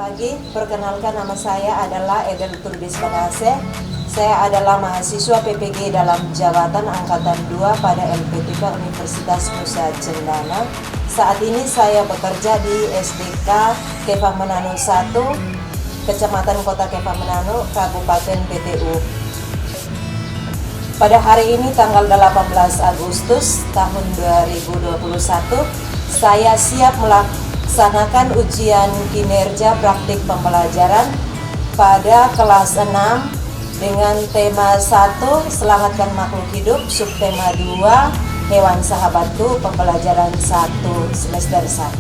pagi, perkenalkan nama saya adalah Edel Turbis Bagase. Saya adalah mahasiswa PPG dalam jabatan Angkatan 2 pada LPTK Universitas Nusa Cendana. Saat ini saya bekerja di SDK Kepah Menano 1, Kecamatan Kota Kepah Menano, Kabupaten PTU. Pada hari ini tanggal 18 Agustus tahun 2021, saya siap melaksanakan ujian kinerja praktik pembelajaran pada kelas 6 dengan tema 1 Selamatkan Makhluk Hidup, subtema 2 Hewan Sahabatku, pembelajaran 1 semester 1.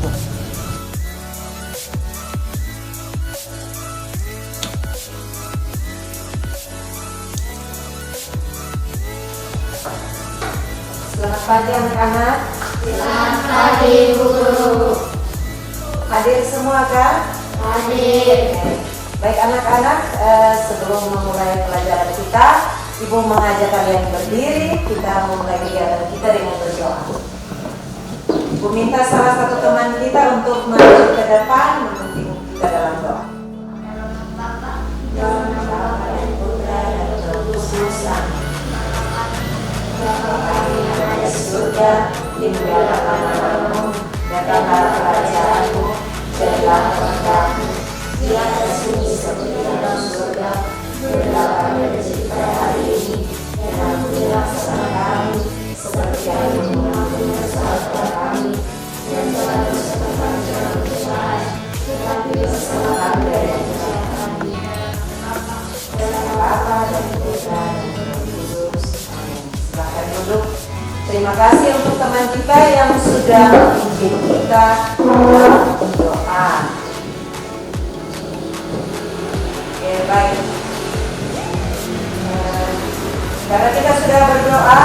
Selamat pagi anak-anak. Selamat pagi Bu Guru. Hadir semua kan? Hadir. Baik anak-anak, sebelum memulai pelajaran kita, Ibu mengajak kalian berdiri. Kita memulai kegiatan kita dengan berdoa. Ibu minta salah satu teman kita untuk maju ke depan memimpin kita dalam doa. Dalam nama Bapa dan Putra dan Roh Kudus. Bapa kami yang ada di surga, dimuliakanlah namamu, datanglah kerajaanmu, jadilah kehendakmu di atas bumi seperti dalam surga. Berilah kami rezeki pada hari ini, dan ampunilah kesalahan kami, seperti kami mengampuni kesalahan kami, dan jangan masukkan kami dalam pencobaan, tetapi bebaskanlah kami dari yang jahat. Dalam Bapa dan Putra dan Roh Kudus. Amin. Silakan duduk. Terima kasih untuk teman kita yang sudah memimpin kita dalam doa. Oke, baik. Karena kita sudah berdoa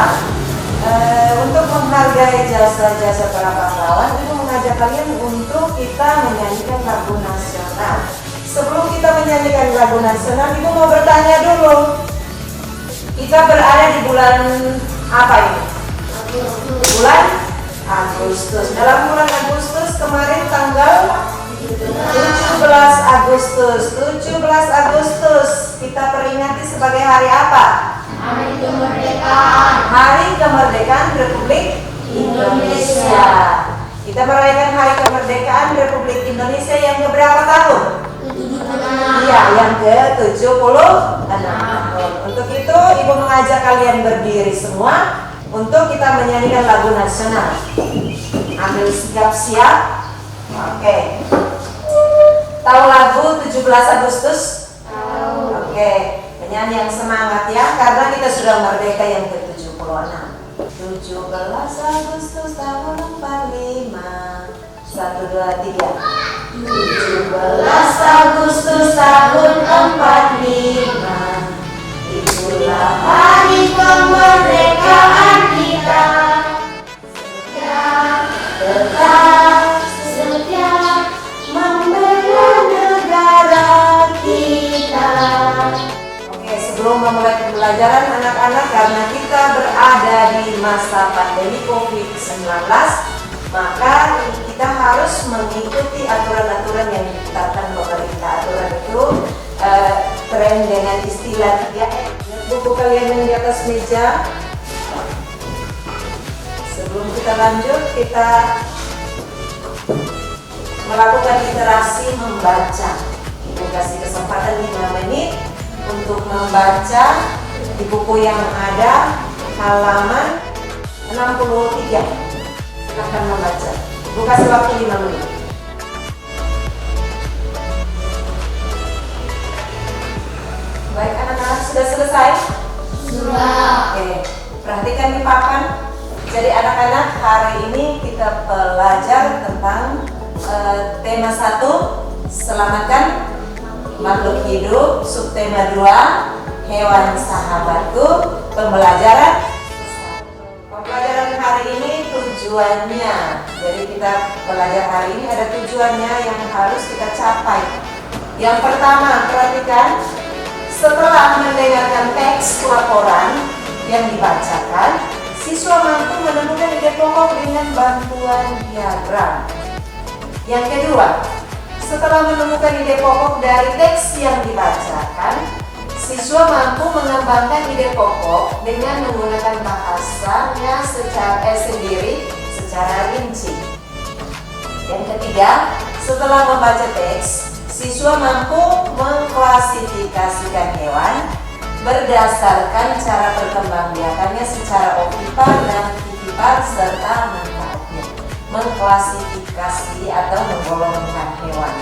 untuk menghargai jasa-jasa para pahlawan, itu mengajak kalian untuk kita menyanyikan lagu nasional. Sebelum kita menyanyikan lagu nasional, Ibu mau bertanya dulu. Kita berada di bulan apa ini? Bulan Agustus. Dalam bulan Agustus kemarin tanggal 17 Agustus. 17 Agustus kita peringati sebagai hari apa? Hari Kemerdekaan. Hari Kemerdekaan Republik Indonesia. Kita merayakan Hari Kemerdekaan Republik Indonesia yang keberapa tahun? Iya, yang ke-76 tahun. Untuk itu Ibu mengajak kalian berdiri semua untuk kita menyanyikan lagu nasional. Ambil siap-siap. Oke. Tahu lagu 17 Agustus? Tahu. Oke. Menyanyi yang semangat ya, karena kita sudah merdeka yang ke-76. 17 Agustus tahun 45. 1, 2, 3. 17 Agustus tahun 45. Itulah hari kemerdekaan kita. Tetap setia membela negara kita. Oke, sebelum memulai pembelajaran anak-anak, karena kita berada di masa pandemi COVID-19, maka kita harus mengikuti aturan-aturan yang ditetapkan pemerintah. Aturan itu tren dengan istilah 3M. Buku kalian yang di atas meja. Sebelum kita lanjut, kita melakukan literasi membaca. Ibu kasih kesempatan 5 menit untuk membaca di buku yang ada halaman 63. Silahkan membaca. Ibu kasih waktu 5 menit. Baik anak-anak, sudah selesai? Sudah. Oke, perhatikan di papan. Jadi anak-anak, hari ini kita belajar tentang tema 1 Selamatkan Makhluk Hidup, subtema 2 Hewan Sahabatku, pembelajaran. Pembelajaran hari ini tujuannya. Jadi kita belajar hari ini ada tujuannya yang harus kita capai. Yang pertama, perhatikan. Setelah mendengarkan teks laporan yang dibacakan, siswa mampu menemukan ide pokok dengan bantuan diagram. Yang kedua, setelah menemukan ide pokok dari teks yang dibacakan, siswa mampu mengembangkan ide pokok dengan menggunakan bahasanya sendiri secara rinci. Yang ketiga, setelah membaca teks, siswa mampu mengklasifikasikan hewan berdasarkan cara perkembangbiakannya secara ovipar dan vivipar serta manfaatnya. Mengklasifikasi atau menggolongkan hewan.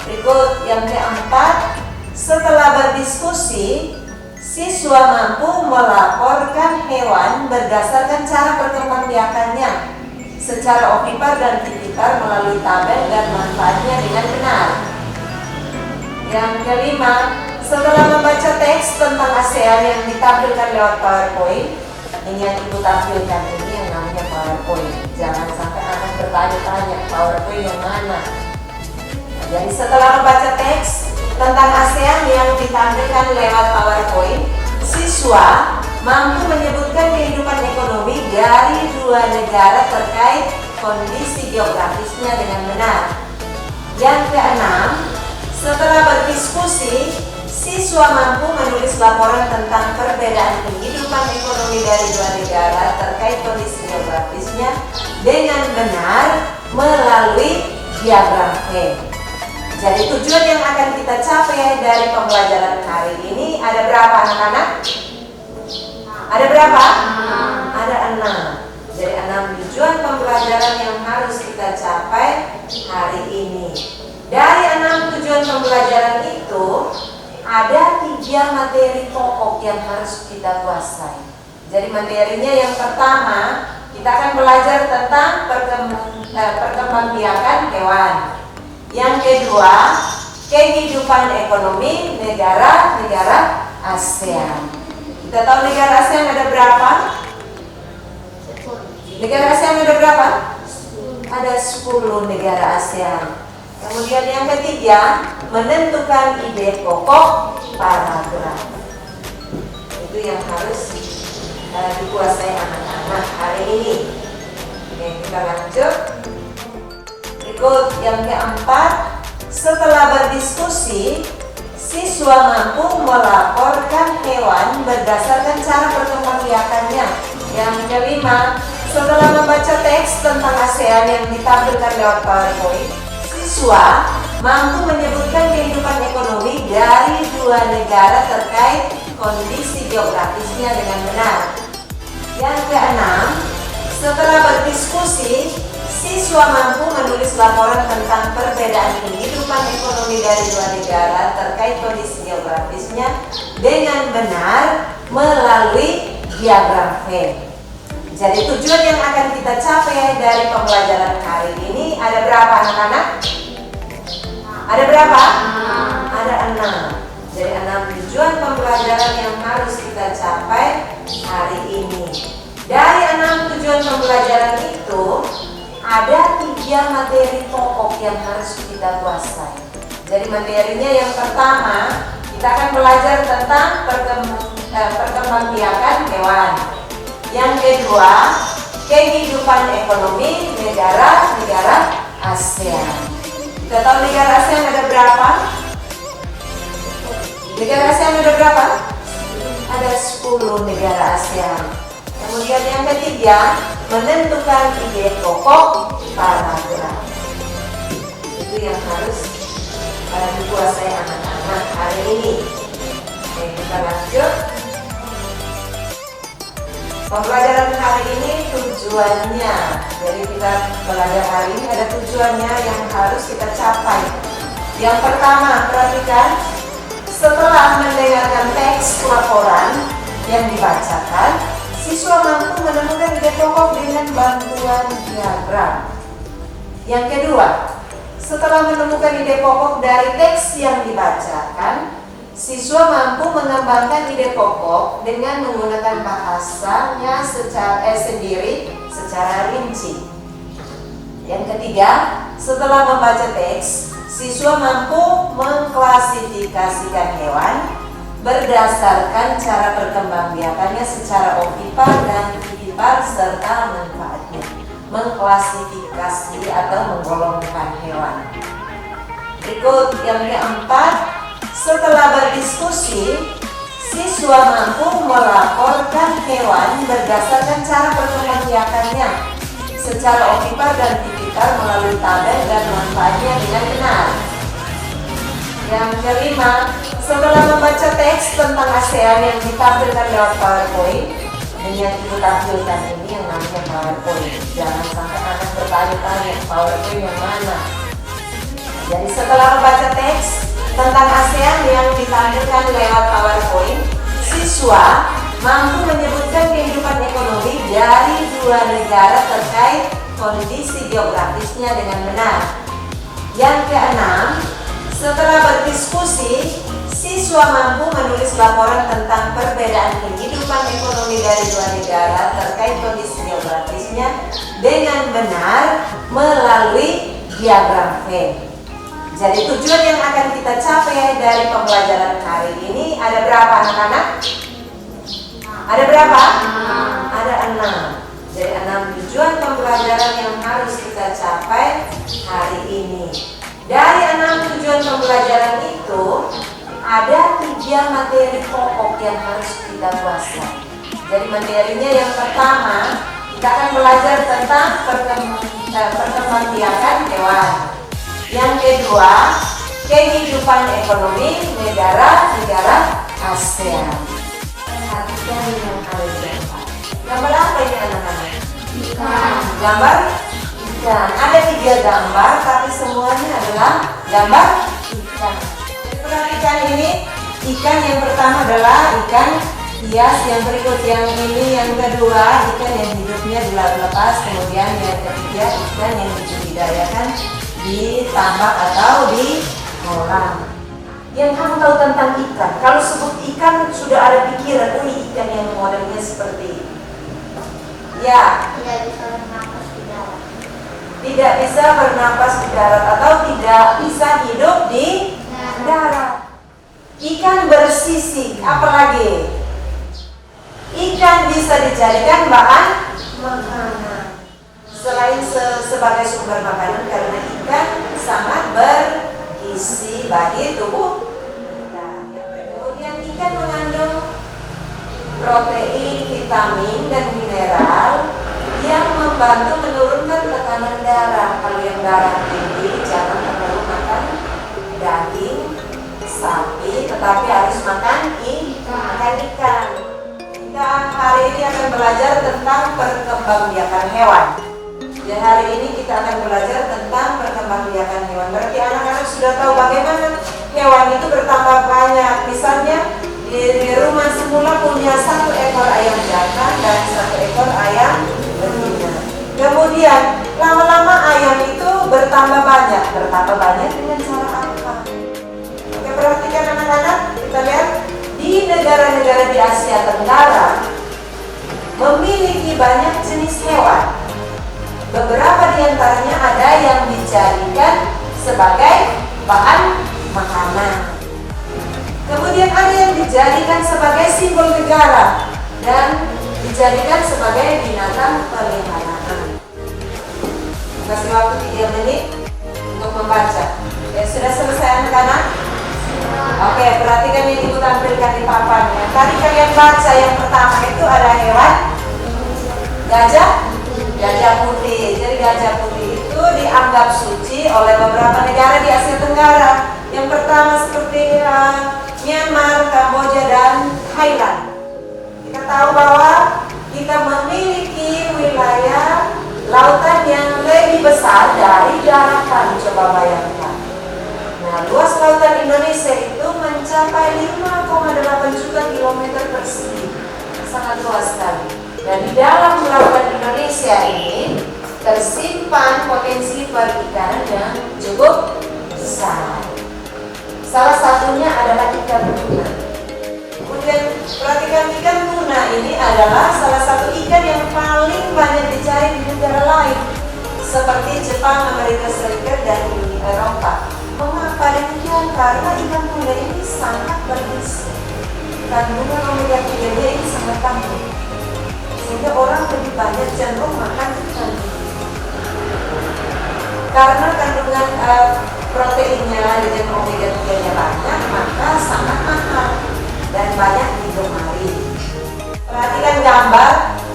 Berikut yang keempat, setelah berdiskusi, siswa mampu melaporkan hewan berdasarkan cara perkembangbiakannya secara ovipar dan vivipar melalui tabel dan manfaatnya dengan benar. Yang kelima, setelah membaca teks tentang ASEAN yang ditampilkan lewat PowerPoint, ini yang ibu tampilkan ini yang namanya PowerPoint. Jangan sampai anak bertanya-tanya PowerPoint yang mana. Jadi setelah membaca teks tentang ASEAN yang ditampilkan lewat PowerPoint, siswa mampu menyebutkan kehidupan ekonomi dari dua negara terkait kondisi geografisnya dengan benar. Yang keenam, setelah berdiskusi, siswa mampu menulis laporan tentang perbedaan kehidupan ekonomi dari dua negara terkait kondisi geografisnya dengan benar melalui diagram V. Jadi tujuan yang akan kita capai dari pembelajaran hari ini ada berapa anak-anak? Ada berapa? Ada 6. Jadi 6 tujuan pembelajaran yang harus kita capai hari ini. Dari 6 tujuan pembelajaran itu ada 3 materi pokok yang harus kita kuasai. Jadi materinya yang pertama, kita akan belajar tentang perkembangbiakan hewan. Yang kedua, kehidupan ekonomi negara-negara ASEAN. Kita tahu negara ASEAN ada berapa? Negara ASEAN ada berapa? Ada 10 negara ASEAN. Kemudian yang ketiga, menentukan ide pokok paragraf. Itu yang harus dikuasai anak-anak hari ini. Oke, kita lanjut. Berikut yang keempat, setelah berdiskusi, siswa mampu melaporkan hewan berdasarkan cara perkembangbiakannya. Yang kelima, setelah membaca teks tentang ASEAN yang ditampilkan lewat PowerPoint, siswa mampu menyebutkan kehidupan ekonomi dari dua negara terkait kondisi geografisnya dengan benar. Yang keenam, setelah berdiskusi, siswa mampu menulis laporan tentang perbedaan kehidupan ekonomi dari dua negara terkait kondisi geografisnya dengan benar melalui diagram V. Jadi tujuan yang akan kita capai dari pembelajaran hari ini ada berapa anak-anak? Ada berapa? Ada 6. Jadi 6 tujuan pembelajaran yang harus kita capai hari ini. Dari 6 tujuan pembelajaran itu ada 3 materi pokok yang harus kita kuasai. Jadi materinya yang pertama, kita akan belajar tentang perkembangbiakan hewan. Yang kedua, kehidupan ekonomi negara-negara ASEAN. Kita tahu negara ASEAN ada berapa? Negara ASEAN ada berapa? Ada 10 negara ASEAN. Kemudian yang ketiga, menentukan ide pokok paragraf. Itu yang harus dikuasai anak-anak hari ini. Oke, kita lanjut. Pembelajaran hari ini tujuannya, jadi kita belajar hari ini ada tujuannya yang harus kita capai. Yang pertama, perhatikan, setelah mendengarkan teks laporan yang dibacakan, siswa mampu menemukan ide pokok dengan bantuan diagram. Yang kedua, setelah menemukan ide pokok dari teks yang dibacakan, siswa mampu mengembangkan ide pokok dengan menggunakan bahasanya sendiri secara rinci. Yang ketiga, setelah membaca teks, siswa mampu mengklasifikasikan hewan berdasarkan cara perkembangbiakannya secara ovipar dan vivipar serta manfaatnya. Mengklasifikasi atau menggolongkan hewan. Berikut yang keempat, setelah berdiskusi, siswa mampu melaporkan hewan berdasarkan cara perkembangbiakannya secara optimal dan tipikal melalui tabel dan manfaatnya dengan benar. Yang kelima, setelah membaca teks tentang ASEAN yang ditampilkan lewat PowerPoint, dan yang ibu tampilkan ini yang namanya PowerPoint. Jangan sampai anak bertanya-tanya PowerPoint yang mana. Jadi setelah membaca teks tentang ASEAN yang ditampilkan lewat PowerPoint, siswa mampu menyebutkan kehidupan ekonomi dari dua negara terkait kondisi geografisnya dengan benar. Yang keenam, setelah berdiskusi, siswa mampu menulis laporan tentang perbedaan kehidupan ekonomi dari dua negara terkait kondisi geografisnya dengan benar melalui diagram Venn. Jadi tujuan yang akan kita capai dari pembelajaran hari ini ada berapa anak-anak? Ada berapa? Ada 6. Jadi 6 tujuan pembelajaran yang harus kita capai hari ini. Dari 6 tujuan pembelajaran itu ada 3 materi pokok yang harus kita kuasai. Jadi materinya yang pertama, kita akan belajar tentang perkembangbiakan hewan. Yang kedua, kehidupan ekonomi negara-negara ASEAN. Perhatikan yang ada di gambar. Gambar apa ini anak-anak? Ikan. Gambar ikan. Ada 3 gambar, tapi semuanya adalah gambar ikan. Perhatikan ini, ikan yang pertama adalah ikan hias, yang berikut yang ini yang kedua ikan yang hidupnya di laut lepas, kemudian yang ketiga ikan yang dibudidayakan di tambak atau di kolam. Yang kamu tahu tentang ikan, kalau sebut ikan sudah ada pikiran, ini ikan yang modelnya seperti ini. Ya, Tidak bisa bernapas di darat. tidak bisa bernapas di darat atau tidak bisa hidup di darat. Ikan bersisik, apalagi? Ikan bisa dijadikan bahan makanan. Selain sebagai sumber makanan, karena ikan sangat bergizi bagi tubuh kita. Kemudian ikan mengandung protein, vitamin, dan mineral yang membantu menurunkan tekanan darah. Kalau yang darah tinggi, jangan terlalu makan daging sapi, tetapi harus makan ikan. Kita hari ini akan belajar tentang perkembangbiakan hewan. Dan hari ini kita akan belajar tentang perkembangbiakan hewan. Berarti anak-anak sudah tahu bagaimana hewan itu bertambah banyak. Misalnya di rumah semula punya 1 ekor ayam jantan dan 1 ekor ayam betina. Kemudian lama-lama ayam itu bertambah banyak. Bertambah banyak dengan cara apa? Oke, perhatikan anak-anak. Kita lihat di negara-negara di Asia Tenggara memiliki banyak jenis hewan. Beberapa di antaranya ada yang dijadikan sebagai bahan makanan. Kemudian ada yang dijadikan sebagai simbol negara dan dijadikan sebagai binatang peliharaan. Kasih waktu 3 menit untuk membaca. Sudah selesai anak-anak? Oke, perhatikan yang ibu tampilkan di papan. Tadi kalian baca yang pertama itu ada hewan gajah putih. Jadi gajah putih itu dianggap suci oleh beberapa negara di Asia Tenggara. Yang pertama seperti Myanmar, Kamboja, dan Thailand. Kita tahu bahwa kita memiliki wilayah lautan yang lebih besar dari daratan. Coba bayangkan. Nah, luas lautan Indonesia itu mencapai 5,8 juta kilometer persegi. Sangat luas sekali. Dan di dalam lautan Indonesia ini tersimpan potensi perikanan yang cukup besar. Salah satunya adalah ikan tuna. Kemudian perhatikan ikan tuna ini adalah salah satu ikan yang paling banyak dicari di negara lain, seperti Jepang, Amerika Serikat, dan Uni Eropa. Mengapa demikian? Karena ikan tuna ini sangat bergizi. Kandungan omega 3 ini sangat tinggi, sehingga orang lebih banyak cenderung makan ikan. Karena kandungan proteinnya gambar,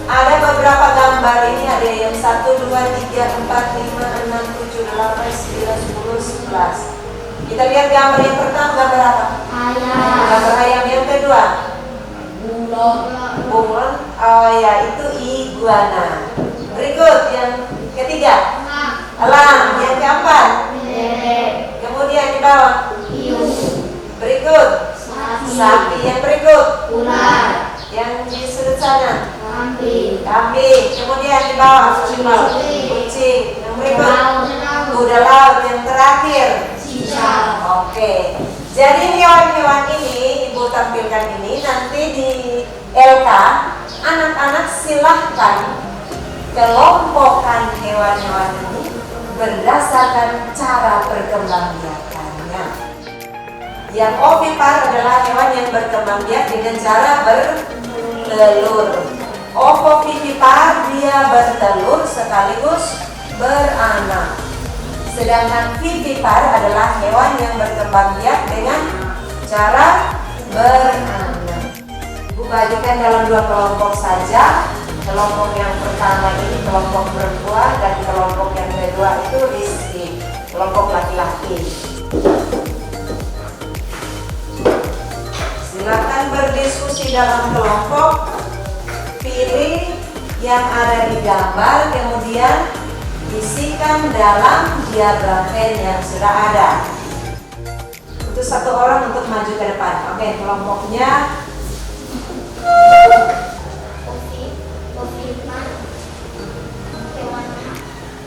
ada beberapa gambar ini, ada yang 1, 2, 3, 4, 5, 6, 7, 8, 9, 10, 11. Kita lihat gambar yang pertama, gambar apa? Ayam. Gambar ayam. Yang kedua? Bunglon. Bunglon. Oh ya, itu iguana. Berikut yang ketiga, elang. Yang keempat, Bebek. kemudian di bawah, Hiu. berikut, sapi. Yang berikut, Ular. yang di sudut sana, Kambing. kambing. Kemudian di bawah, kucing. Yang berikut, kuda laut. Yang terakhir, Cicak. oke. Jadi hewan-hewan ini Ibu tampilkan ini nanti di LK. Anak-anak silahkan kelompokkan hewan-hewan ini berdasarkan cara perkembangbiakannya. Yang ovipar adalah hewan yang berkembang biak dengan cara bertelur. Ovovivipar dia bertelur sekaligus beranak. Sedangkan vivipar adalah hewan yang berkembang biak dengan cara beranak. Ibu bagikan dalam 2 kelompok saja. Kelompok yang pertama ini kelompok perempuan dan kelompok yang kedua itu Rizky, kelompok laki-laki. Silakan berdiskusi dalam kelompok, pilih yang ada di gambar, kemudian isikan dalam diagram Venn yang sudah ada. Itu 1 orang untuk maju ke depan. Oke, kelompoknya Ovipar. Hewan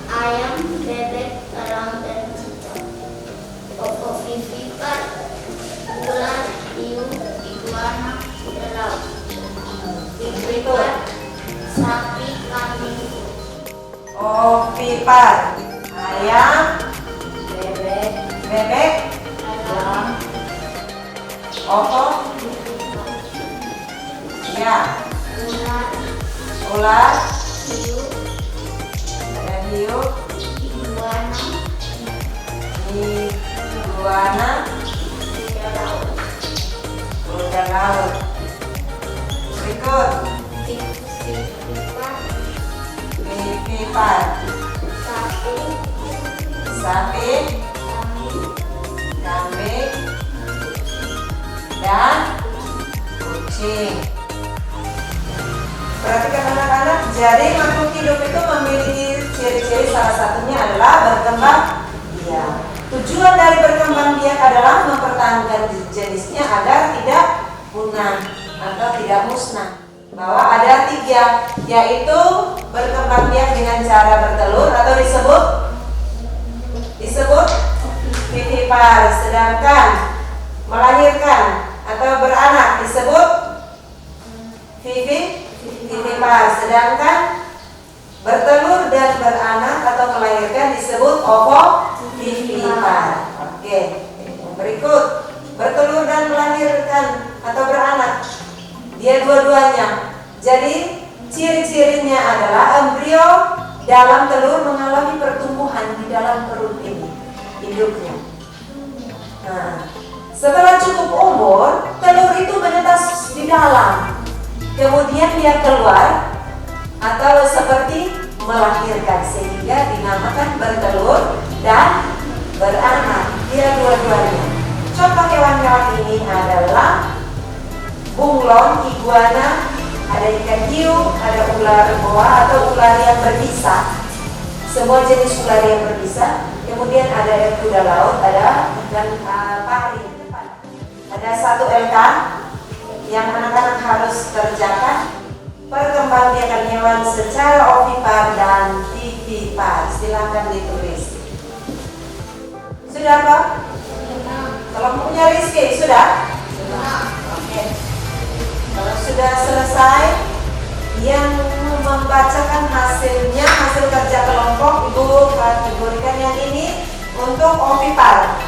ayam, bebek, elang, dan cicak. Ovipar. Ular, hiu, iguana, kuda laut. Vivipar. Sapi, kambing. ovipar, ayam, Bebek. bebek, Elang. ovo, ya, Ular. ular, Hiu. ada hiu, Iguana. iguana, Kuda laut. kuda laut. Berikut, Vivipar. vivipar, Sapi. sapi, Kambing. kambing, dan kucing. Perhatikan anak-anak, jadi makhluk hidup itu memiliki ciri-ciri, salah satunya adalah berkembang biak. Tujuan dari berkembang biak adalah mempertahankan jenisnya agar tidak punah atau tidak musnah. Bahwa ada 3, yaitu berkembang biak dengan cara bertelur atau disebut vivipar, sedangkan melahirkan atau beranak disebut vivipar, sedangkan bertelur dan beranak atau melahirkan disebut ovovivipar. Oke, berikut bertelur dan melahirkan atau beranak, dia dua-duanya. Jadi ciri-cirinya adalah embrio dalam telur mengalami pertumbuhan di dalam perut ini, induknya. Nah, setelah cukup umur, telur itu menetas di dalam. Kemudian dia keluar atau seperti melahirkan, sehingga dinamakan bertelur dan beranak. Dia dua-duanya. Contoh hewan-hewan ini adalah bunglon, iguana, ada ikan hiu, ada ular boa atau ular yang berbisa. Semua jenis ular yang berbisa. Kemudian ada kuda laut, ada ikan pari. Ada 1 LK yang anak-anak harus kerjakan. Perkembangbiakan hewan secara ovipar dan vivipar. Silakan ditulis. Sudah Pak? Kelompoknya Rizky, sudah? Oke. Kalau sudah selesai, yang membacakan hasilnya, hasil kerja kelompok, Ibu kategorikan yang ini untuk ovipar.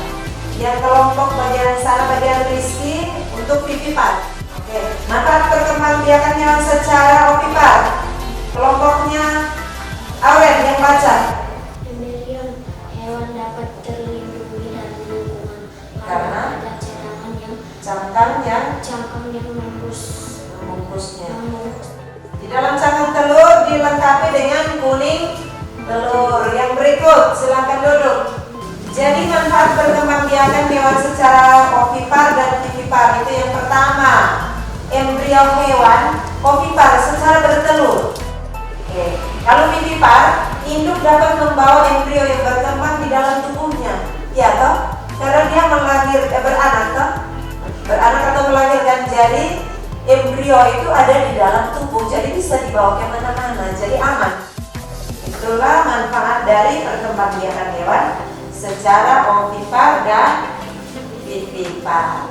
Yang kelompok bagian sana, bagian Rizky untuk vivipar. Oke. Maka perkembangbiakan hewan secara ovipar. Kelompoknya Auren yang baca. Pemilihan hewan dapat terlindungi dari lingkungan Karena ada cadangan yang cangkang yang membungkusnya. membungkusnya. Di dalam cangkang telur dilengkapi dengan kuning telur. Yang berikut, silakan duduk. Jadi manfaat perkembangbiakan hewan secara ovipar dan vivipar itu yang pertama, embrio hewan ovipar secara bertelur. Oke. Kalau vivipar, induk dapat membawa embrio yang berkembang di dalam tubuhnya, ya toh? Karena dia beranak toh? Beranak atau melahirkan, jadi embrio itu ada di dalam tubuh, jadi bisa dibawa kemana-mana, jadi aman. Itulah manfaat dari perkembangbiakan hewan secara ovipar dan vivipar.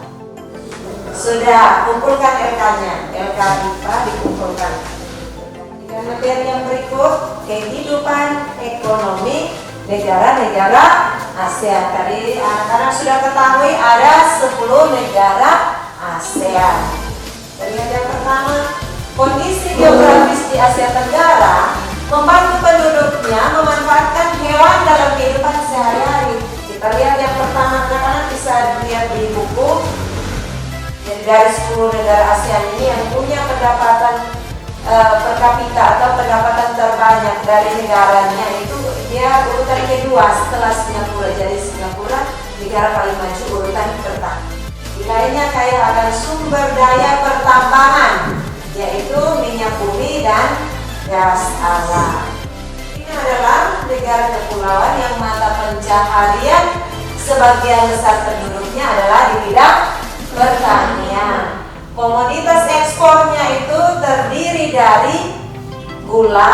Sudah, kumpulkan LK-nya. LK IPA dikumpulkan. Dan materi yang berikut, kehidupan ekonomi negara-negara ASEAN. Tadi anak-anak sudah ketahui ada 10 negara ASEAN. Dan yang pertama, kondisi geografis di Asia Tenggara membantu penduduknya memanfaatkan hewan dalam kehidupan sehari-hari. Kita lihat yang pertama, anak-anak bisa lihat di buku. Jadi dari 10 negara ASEAN ini yang punya pendapatan per kapita atau pendapatan terbanyak dari negaranya itu dia urutan kedua setelah Singapura. Jadi Singapura negara paling maju urutan pertama. Nilainya kaya akan sumber daya pertambangan, yaitu minyak bumi dan gas alam. Ini adalah negara kepulauan yang mata pencaharian sebagian besar penduduknya adalah di bidang pertanian. Komoditas ekspornya itu terdiri dari gula,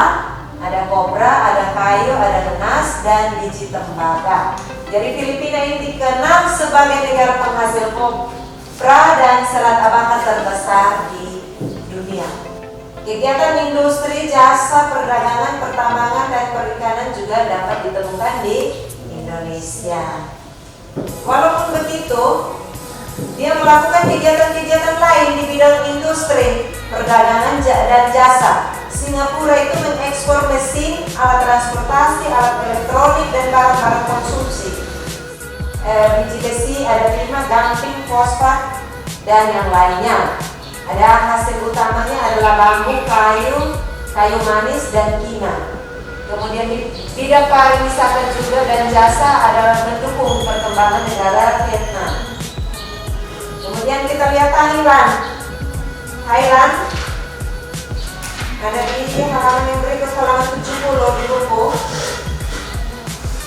ada kopra, ada kayu, ada benas, dan biji tembaga. Jadi Filipina ini dikenal sebagai negara penghasil kopra dan serat abakat terbesar di dunia. Kegiatan industri, jasa, perdagangan, pertambangan, dan perikanan juga dapat ditemukan di Indonesia. Walaupun begitu, dia melakukan kegiatan-kegiatan lain di bidang industri, perdagangan, dan jasa. Singapura itu mengekspor mesin, alat transportasi, alat elektronik, dan barang-barang konsumsi. Biji besi, ada timah, gamping, fosfat, dan yang lainnya. Ada hasil utamanya adalah bambu, kayu manis, dan kina. Kemudian di bidang pariwisata juga dan jasa adalah mendukung perkembangan negara Vietnam. Kemudian kita lihat Thailand. Thailand ada di halaman yang berikut, halaman 70 di buku.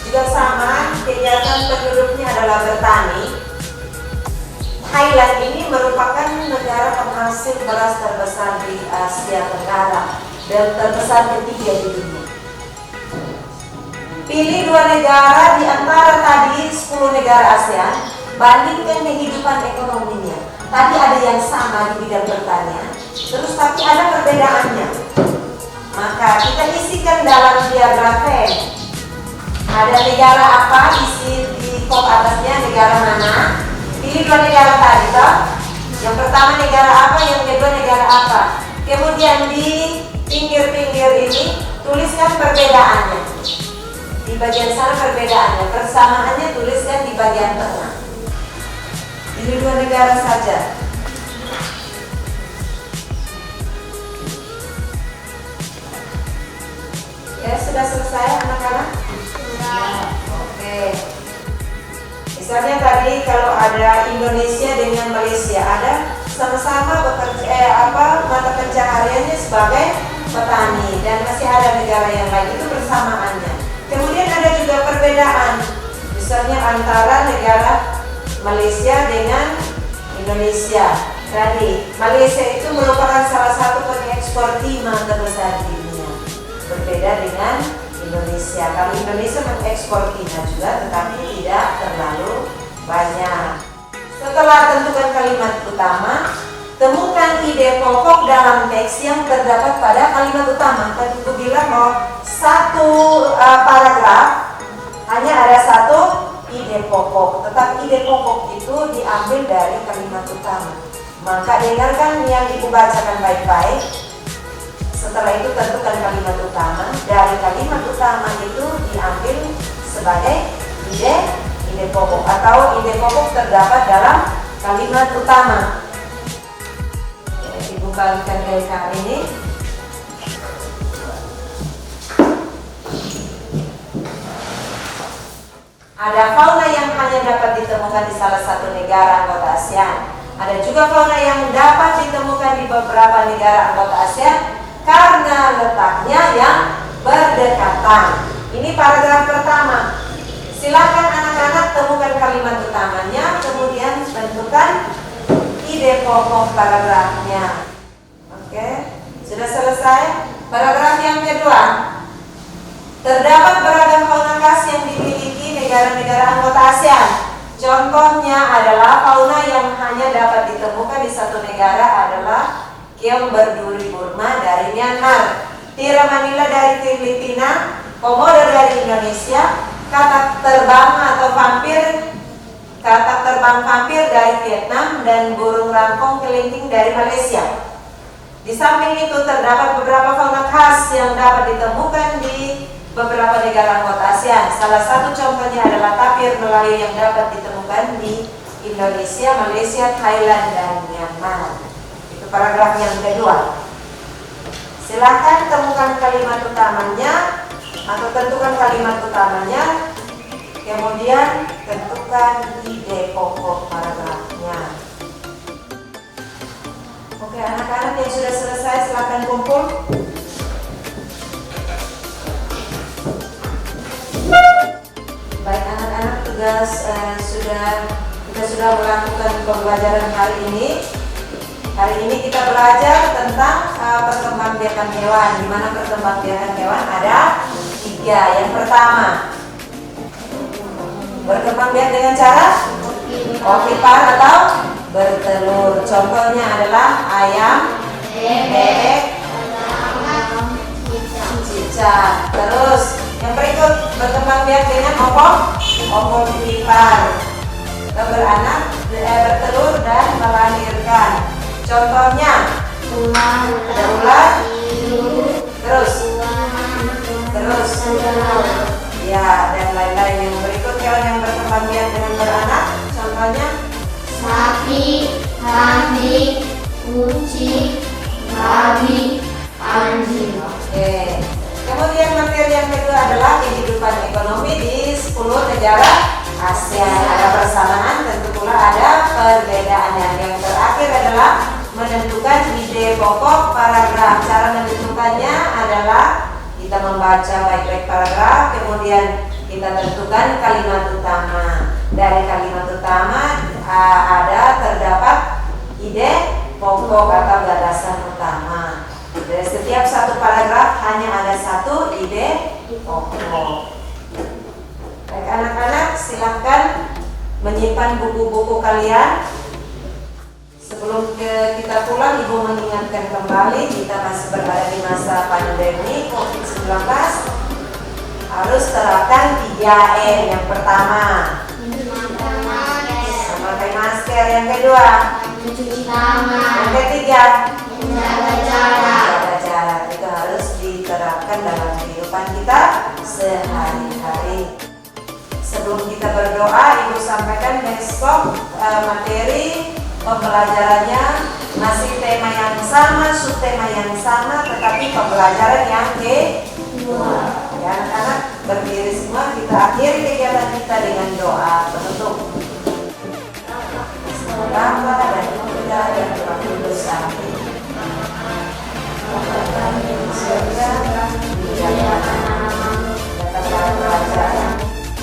Juga sama, kegiatan penduduknya adalah bertani. Thailand ini merupakan negara penghasil beras terbesar di Asia Tenggara dan terbesar ketiga di dunia. Pilih 2 negara di antara tadi 10 negara ASEAN, bandingkan kehidupan ekonominya. Tadi ada yang sama di bidang pertanian, terus tapi ada perbedaannya. Maka kita isikan dalam diagram. Ada negara apa, isi di kop atasnya negara mana. Pilih 2 negara tadi toh. Yang pertama negara apa, yang kedua negara apa. Kemudian di pinggir-pinggir ini tuliskan perbedaannya. Di bagian sana perbedaannya, persamaannya tuliskan di bagian tengah. Pilih 2 negara saja. Ya, sudah selesai anak-anak? Oke. Misalnya tadi kalau ada Indonesia dengan Malaysia, ada sama-sama bekerja mata pencahariannya sebagai petani, dan masih ada negara yang lain, itu persamaannya. Kemudian ada juga perbedaan, misalnya antara negara Malaysia dengan Indonesia. Tadi Malaysia itu merupakan salah satu pengekspor timah terbesar di dunia, berbeda dengan Indonesia. Kalau Indonesia mengekspor timah juga, tetapi tidak terlalu banyak. Setelah tentukan kalimat utama, temukan ide pokok dalam teks yang terdapat pada kalimat utama. Tadi aku bilang bahwa satu paragraf hanya ada satu ide pokok, tetapi ide pokok itu diambil dari kalimat utama. Maka dengarkan yang ibu bacakan baik-baik. Setelah itu tentukan kalimat utama. Dari kalimat utama itu diambil sebagai ide pokok, atau ide pokok terdapat dalam kalimat utama. Ibu balikan dari kali ini. Ada fauna yang hanya dapat ditemukan di salah satu negara anggota ASEAN. Ada juga fauna yang dapat ditemukan di beberapa negara anggota ASEAN karena letaknya yang berdekatan. Ini paragraf pertama. Silakan anak-anak temukan kalimat utamanya, kemudian tentukan ide pokok paragrafnya. Oke, sudah selesai. Paragraf yang kedua. Terdapat beragam fauna khas yang dimiliki negara-negara anggota ASEAN. Contohnya adalah fauna yang hanya dapat ditemukan di satu negara adalah keong berduri Burma dari Myanmar, tiara Manila dari Filipina, komodo dari Indonesia, katak terbang vampir dari Vietnam, dan burung rangkong kelingking dari Malaysia. Di samping itu terdapat beberapa fauna khas yang dapat ditemukan di beberapa negara anggota ASEAN. Salah satu contohnya adalah tapir Melayu yang dapat ditemukan di Indonesia, Malaysia, Thailand, dan Myanmar. Itu paragraf yang kedua. Silakan temukan kalimat utamanya atau tentukan kalimat utamanya, kemudian tentukan ide pokok paragrafnya. Oke, anak-anak yang sudah selesai silakan kumpul. Baik anak-anak, kita sudah melakukan pembelajaran hari ini. Hari ini kita belajar tentang perkembangbiakan hewan, di mana perkembangbiakan hewan ada 3. Yang pertama, berkembangbiak dengan cara ovipar atau bertelur. Contohnya adalah ayam, bebek, cicak. Terus yang berikut berkembangbiak dengan ovipar, beranak, bertelur dan melahirkan. Contohnya ada ular, terus ya, dan lain-lain. Yang berikut hewan yang berkembangbiak dengan beranak, contohnya sapi, kambing, kucing, babi, anjing. Oke. Kemudian materi yang kedua adalah kehidupan ekonomi di 10 negara ASEAN. Ada persamaan, tentu pula ada perbedaan. Yang terakhir adalah menentukan ide pokok paragraf. Cara menentukannya adalah kita membaca baik-baik paragraf, kemudian kita tentukan kalimat utama. Dari kalimat utama terdapat ide pokok atau gagasan utama. Dari setiap satu paragraf hanya ada satu ide pokok. Baik anak-anak, silahkan menyimpan buku-buku kalian. Sebelum kita pulang, Ibu mengingatkan kembali kita masih berada di masa pandemi COVID-19. Harus terapkan 3M. Yang pertama, memakai masker. Yang kedua, mencuci tangan. Yang ketiga, Menjaga jarak. jaga jarak. Itu harus diterapkan dalam kehidupan kita sehari-hari. Sebelum kita berdoa, Ibu sampaikan besok materi pembelajarannya masih tema yang sama, subtema yang sama, tetapi pembelajaran yang kedua. Ya, anak-anak berdiri semua, kita akhiri kegiatan kita dengan doa penutup. Bapa dan Putra dan Roh Kudus. Amin. Bapa kami di surga, dimuliakan namamu, datanglah kerajaan,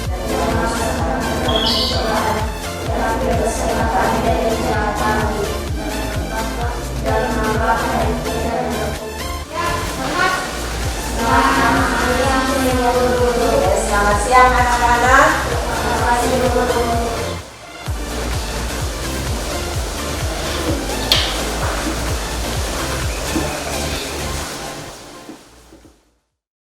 dan jangan salahkan kami bersama kami dari jalan kami, dan memaafkan kita. Selamat siang anak-anak. Terima kasih, guru.